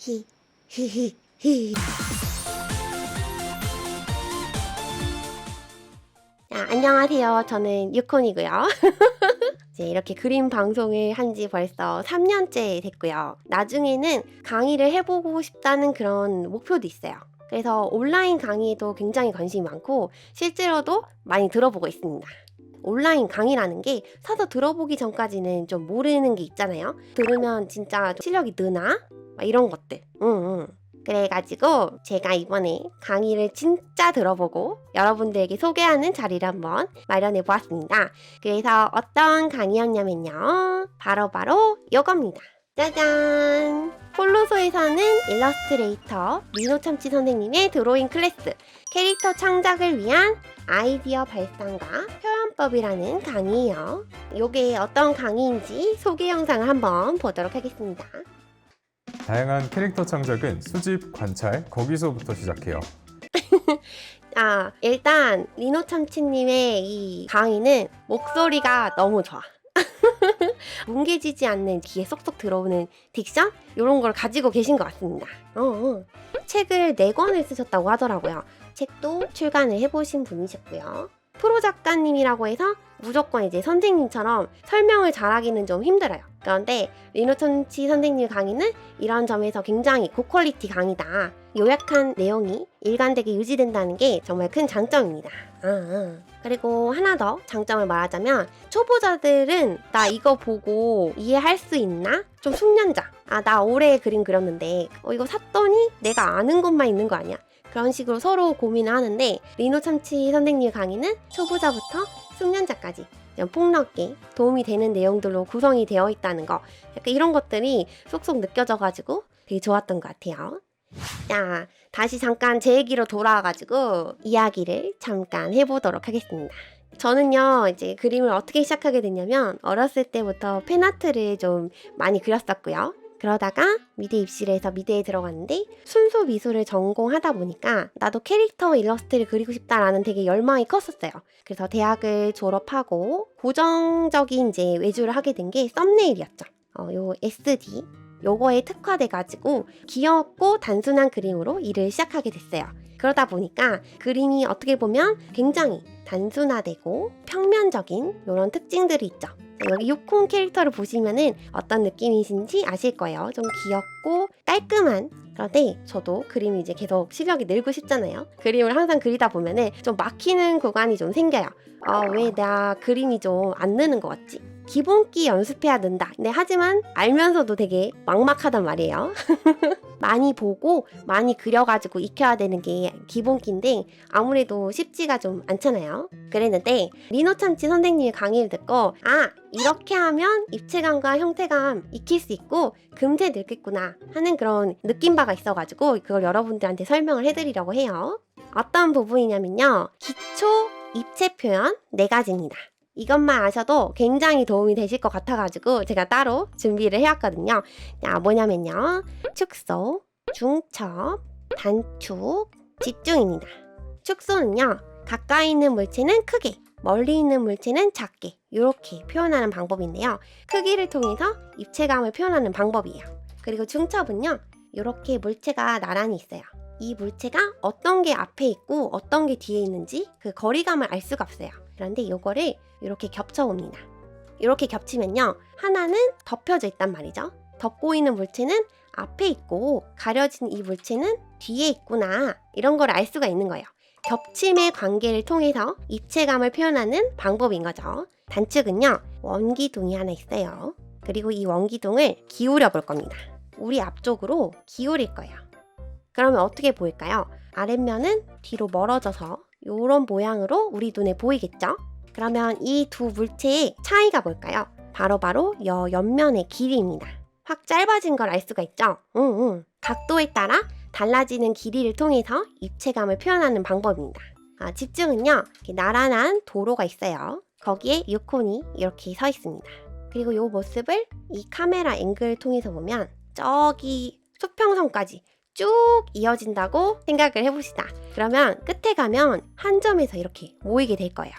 히히히히. 안녕하세요. 저는 유콘이고요. 이제 이렇게 그림 방송을 한 지 벌써 3년째 됐고요. 나중에는 강의를 해보고 싶다는 그런 목표도 있어요. 그래서 온라인 강의에도 굉장히 관심이 많고 실제로도 많이 들어보고 있습니다. 온라인 강의라는 게 사서 들어보기 전까지는 좀 모르는 게 있잖아요. 들으면 진짜 실력이 느나? 막 이런 것들. 그래가지고 제가 이번에 강의를 진짜 들어보고 여러분들에게 소개하는 자리를 한번 마련해 보았습니다. 그래서 어떤 강의였냐면요. 바로 이겁니다. 짜잔! 폴로소에서는 일러스트레이터 민호참치 선생님의 드로잉 클래스 캐릭터 창작을 위한 아이디어 발상과 표현법이라는 강의예요. 이게 어떤 강의인지 소개 영상을 한번 보도록 하겠습니다. 다양한 캐릭터 창작은 수집, 관찰, 거기서부터 시작해요. 일단 리노참치님의 이 강의는 목소리가 너무 좋아. 뭉개지지 않는 귀에 쏙쏙 들어오는 딕션? 이런 걸 가지고 계신 것 같습니다. 책을 4권을 쓰셨다고 하더라고요. 책도 출간을 해보신 분이셨고요. 프로 작가님이라고 해서 무조건 이제 선생님처럼 설명을 잘하기는 좀 힘들어요. 그런데 리노참치 선생님 강의는 이런 점에서 굉장히 고퀄리티 강의다. 요약한 내용이 일관되게 유지된다는 게 정말 큰 장점입니다. 그리고 하나 더 장점을 말하자면 초보자들은 나 이거 보고 이해할 수 있나? 좀 숙련자. 나 올해 그림 그렸는데 이거 샀더니 내가 아는 것만 있는 거 아니야? 그런 식으로 서로 고민을 하는데 리노참치 선생님 강의는 초보자부터 숙련자까지 폭넓게 도움이 되는 내용들로 구성이 되어 있다는 거, 약간 이런 것들이 쏙쏙 느껴져가지고 되게 좋았던 것 같아요. 자, 다시 잠깐 제 얘기로 돌아와가지고 이야기를 잠깐 해보도록 하겠습니다. 저는요, 이제 그림을 어떻게 시작하게 됐냐면 어렸을 때부터 팬아트를 좀 많이 그렸었고요. 그러다가 미대 입시를 해서 미대에 들어갔는데 순수 미술을 전공하다 보니까 나도 캐릭터 일러스트를 그리고 싶다라는 되게 열망이 컸었어요. 그래서 대학을 졸업하고 고정적인 이제 외주를 하게 된 게 썸네일이었죠. 요 SD 요거에 특화돼가지고 귀엽고 단순한 그림으로 일을 시작하게 됐어요. 그러다 보니까 그림이 어떻게 보면 굉장히 단순화되고 평면적인 이런 특징들이 있죠. 여기 유콘 캐릭터를 보시면은 어떤 느낌이신지 아실 거예요. 좀 귀엽고 깔끔한. 그런데 저도 그림이 이제 계속 실력이 늘고 싶잖아요. 그림을 항상 그리다 보면은 좀 막히는 구간이 좀 생겨요. 왜 나 그림이 좀 안 느는 것 같지? 기본기 연습해야 된다. 네, 하지만 알면서도 되게 막막하단 말이에요. 많이 보고 많이 그려가지고 익혀야 되는 게 기본기인데 아무래도 쉽지가 좀 않잖아요. 그랬는데 리노참치 선생님의 강의를 듣고 이렇게 하면 입체감과 형태감 익힐 수 있고 금세 늘겠구나 하는 그런 느낌바가 있어가지고 그걸 여러분들한테 설명을 해드리려고 해요. 어떤 부분이냐면요. 기초 입체 표현 4가지입니다. 이것만 아셔도 굉장히 도움이 되실 것 같아가지고 제가 따로 준비를 해왔거든요. 뭐냐면요. 축소, 중첩, 단축, 집중입니다. 축소는요. 가까이 있는 물체는 크게, 멀리 있는 물체는 작게 이렇게 표현하는 방법인데요. 크기를 통해서 입체감을 표현하는 방법이에요. 그리고 중첩은요. 이렇게 물체가 나란히 있어요. 이 물체가 어떤 게 앞에 있고 어떤 게 뒤에 있는지 그 거리감을 알 수가 없어요. 그런데 이거를 이렇게 겹쳐옵니다. 이렇게 겹치면요. 하나는 덮여져 있단 말이죠. 덮고 있는 물체는 앞에 있고 가려진 이 물체는 뒤에 있구나. 이런 걸 알 수가 있는 거예요. 겹침의 관계를 통해서 입체감을 표현하는 방법인 거죠. 단축은요. 원기둥이 하나 있어요. 그리고 이 원기둥을 기울여 볼 겁니다. 우리 앞쪽으로 기울일 거예요. 그러면 어떻게 보일까요? 아랫면은 뒤로 멀어져서 이런 모양으로 우리 눈에 보이겠죠? 그러면 이 두 물체의 차이가 뭘까요? 바로 여 옆면의 길이입니다. 확 짧아진 걸 알 수가 있죠? 각도에 따라 달라지는 길이를 통해서 입체감을 표현하는 방법입니다. 집중은요. 이렇게 나란한 도로가 있어요. 거기에 유콘이 이렇게 서 있습니다. 그리고 이 모습을 이 카메라 앵글을 통해서 보면 저기 수평선까지 쭉 이어진다고 생각을 해봅시다. 그러면 끝에 가면 한 점에서 이렇게 모이게 될 거예요.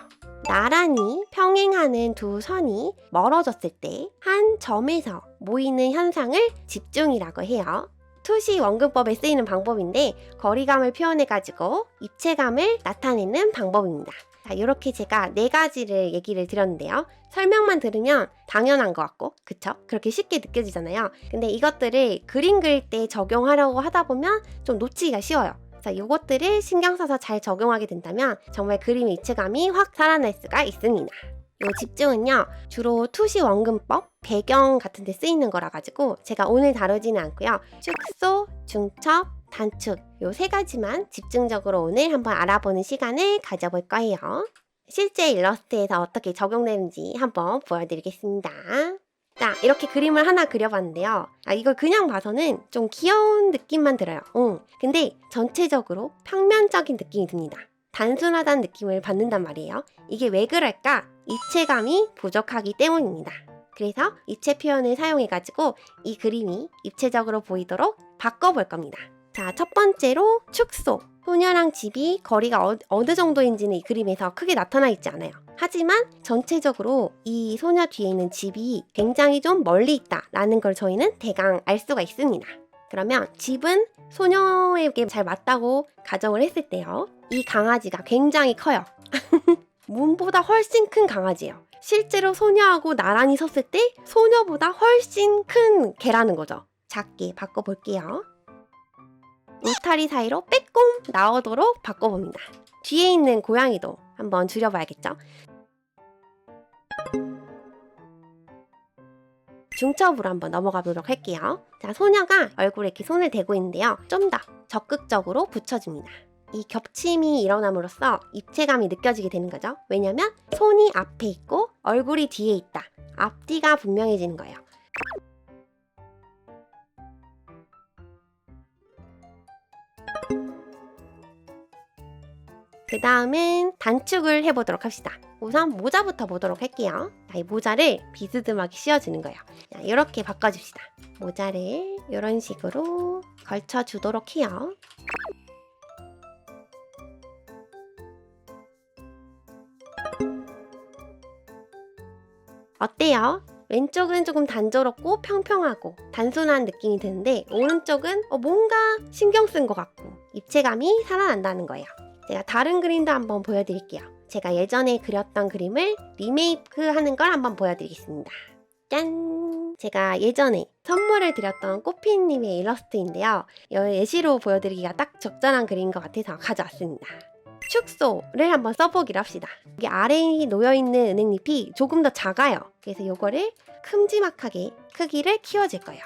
나란히 평행하는 두 선이 멀어졌을 때 한 점에서 모이는 현상을 집중이라고 해요. 투시 원근법에 쓰이는 방법인데 거리감을 표현해가지고 입체감을 나타내는 방법입니다. 자, 이렇게 제가 4가지를 얘기를 드렸는데요. 설명만 들으면 당연한 것 같고, 그쵸? 그렇게 쉽게 느껴지잖아요. 근데 이것들을 그림 그릴 때 적용하려고 하다 보면 좀 놓치기가 쉬워요. 자, 이것들을 신경 써서 잘 적용하게 된다면 정말 그림의 입체감이 확 살아날 수가 있습니다. 이 집중은요, 주로 투시 원근법, 배경 같은 데 쓰이는 거라 가지고 제가 오늘 다루지는 않고요. 축소, 중첩, 단축 요 3가지만 집중적으로 오늘 한번 알아보는 시간을 가져볼 거예요. 실제 일러스트에서 어떻게 적용되는지 한번 보여드리겠습니다. 자, 이렇게 그림을 하나 그려봤는데요. 이걸 그냥 봐서는 좀 귀여운 느낌만 들어요. 근데 전체적으로 평면적인 느낌이 듭니다. 단순하다는 느낌을 받는단 말이에요. 이게 왜 그럴까? 입체감이 부족하기 때문입니다. 그래서 입체 표현을 사용해가지고 이 그림이 입체적으로 보이도록 바꿔볼 겁니다. 자, 첫 번째로 축소. 소녀랑 집이 거리가 어느 정도인지는 이 그림에서 크게 나타나 있지 않아요. 하지만 전체적으로 이 소녀 뒤에 있는 집이 굉장히 좀 멀리 있다라는 걸 저희는 대강 알 수가 있습니다. 그러면 집은 소녀에게 잘 맞다고 가정을 했을 때요. 이 강아지가 굉장히 커요. 문보다 훨씬 큰 강아지예요. 실제로 소녀하고 나란히 섰을 때 소녀보다 훨씬 큰 개라는 거죠. 작게 바꿔볼게요. 울타리 사이로 빼꼼 나오도록 바꿔봅니다. 뒤에 있는 고양이도 한번 줄여봐야겠죠? 중첩으로 한번 넘어가 보도록 할게요. 자, 소녀가 얼굴에 이렇게 손을 대고 있는데요. 좀 더 적극적으로 붙여줍니다. 이 겹침이 일어남으로써 입체감이 느껴지게 되는 거죠. 왜냐면 손이 앞에 있고 얼굴이 뒤에 있다. 앞뒤가 분명해지는 거예요. 그 다음은 단축을 해보도록 합시다. 우선 모자부터 보도록 할게요. 자, 이 모자를 비스듬하게 씌워주는 거예요. 자, 이렇게 바꿔줍시다. 모자를 이런 식으로 걸쳐주도록 해요. 어때요? 왼쪽은 조금 단조롭고 평평하고 단순한 느낌이 드는데 오른쪽은 뭔가 신경 쓴 것 같고 입체감이 살아난다는 거예요. 제가 다른 그림도 한번 보여드릴게요. 제가 예전에 그렸던 그림을 리메이크 하는 걸 한번 보여드리겠습니다. 짠! 제가 예전에 선물을 드렸던 꽃피님의 일러스트인데요. 예시로 보여드리기가 딱 적절한 그림인 것 같아서 가져왔습니다. 축소를 한번 써보기로 합시다. 여기 아래에 놓여있는 은행잎이 조금 더 작아요. 그래서 이거를 큼지막하게 크기를 키워줄 거예요.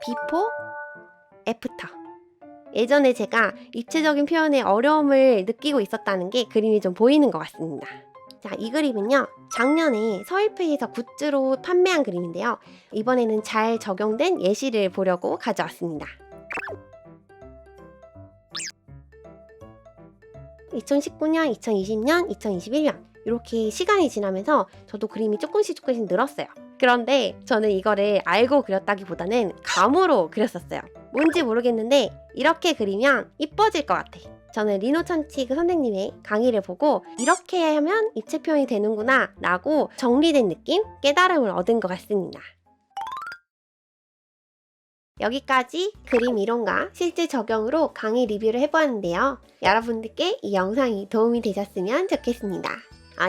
비포, 애프터. 예전에 제가 입체적인 표현에 어려움을 느끼고 있었다는 게 그림이 좀 보이는 것 같습니다. 자, 이 그림은요, 작년에 서일페이에서 굿즈로 판매한 그림인데요. 이번에는 잘 적용된 예시를 보려고 가져왔습니다. 2019년, 2020년, 2021년 이렇게 시간이 지나면서 저도 그림이 조금씩 늘었어요. 그런데 저는 이거를 알고 그렸다기보다는 감으로 그렸었어요. 뭔지 모르겠는데 이렇게 그리면 이뻐질 것 같아. 저는 리노찬치 선생님의 강의를 보고 이렇게 하면 입체 표현이 되는구나 라고 정리된 느낌, 깨달음을 얻은 것 같습니다. 여기까지 그림 이론과 실제 적용으로 강의 리뷰를 해보았는데요. 여러분들께 이 영상이 도움이 되셨으면 좋겠습니다.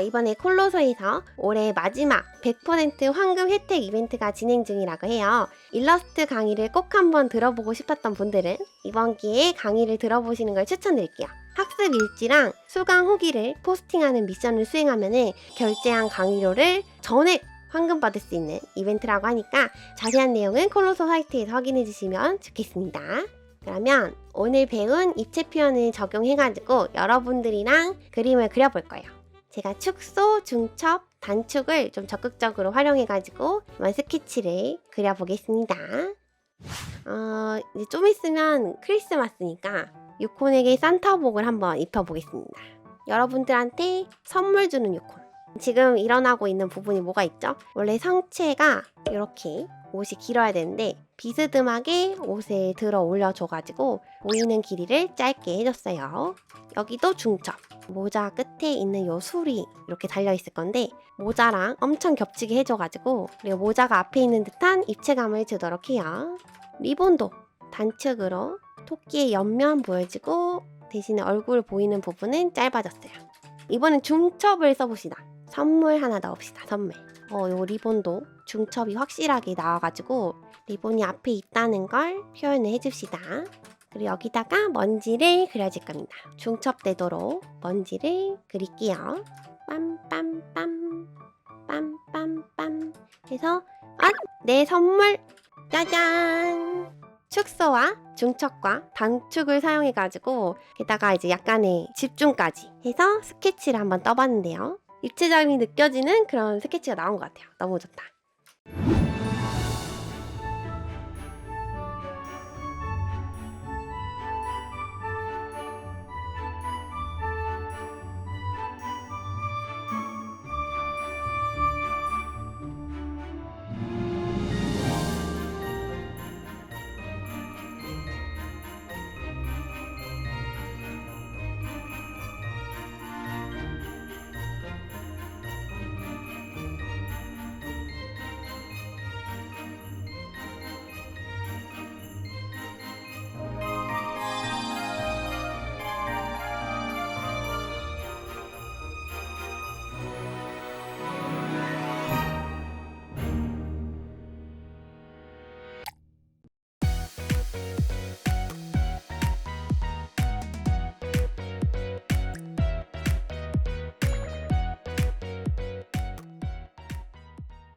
이번에 콜로소에서 올해 마지막 100% 황금 혜택 이벤트가 진행 중이라고 해요. 일러스트 강의를 꼭 한번 들어보고 싶었던 분들은 이번 기회에 강의를 들어보시는 걸 추천드릴게요. 학습 일지랑 수강 후기를 포스팅하는 미션을 수행하면 결제한 강의료를 전액 환급받을 수 있는 이벤트라고 하니까 자세한 내용은 콜로소 사이트에서 확인해 주시면 좋겠습니다. 그러면 오늘 배운 입체 표현을 적용해가지고 여러분들이랑 그림을 그려볼 거예요. 제가 축소, 중첩, 단축을 좀 적극적으로 활용해가지고 이번 스케치를 그려보겠습니다. 이제 좀 있으면 크리스마스니까 유콘에게 산타복을 한번 입혀보겠습니다. 여러분들한테 선물 주는 유콘. 지금 일어나고 있는 부분이 뭐가 있죠? 원래 상체가 이렇게 옷이 길어야 되는데 비스듬하게 옷에 들어 올려줘가지고 보이는 길이를 짧게 해줬어요. 여기도 중첩. 모자 끝에 있는 요 술이 이렇게 달려있을 건데 모자랑 엄청 겹치게 해줘가지고 그리고 모자가 앞에 있는 듯한 입체감을 주도록 해요. 리본도 단축으로 토끼의 옆면 보여지고 대신에 얼굴 보이는 부분은 짧아졌어요. 이번엔 중첩을 써봅시다. 선물 하나 넣읍시다. 선물. 요 리본도 중첩이 확실하게 나와가지고 리본이 앞에 있다는 걸 표현을 해줍시다. 그리고 여기다가 먼지를 그려줄 겁니다. 중첩되도록 먼지를 그릴게요. 빰빰빰 빰빰빰 해서 내 선물 짜잔! 축소와 중첩과 단축을 사용해가지고 게다가 이제 약간의 집중까지 해서 스케치를 한번 떠봤는데요. 입체감이 느껴지는 그런 스케치가 나온 것 같아요. 너무 좋다.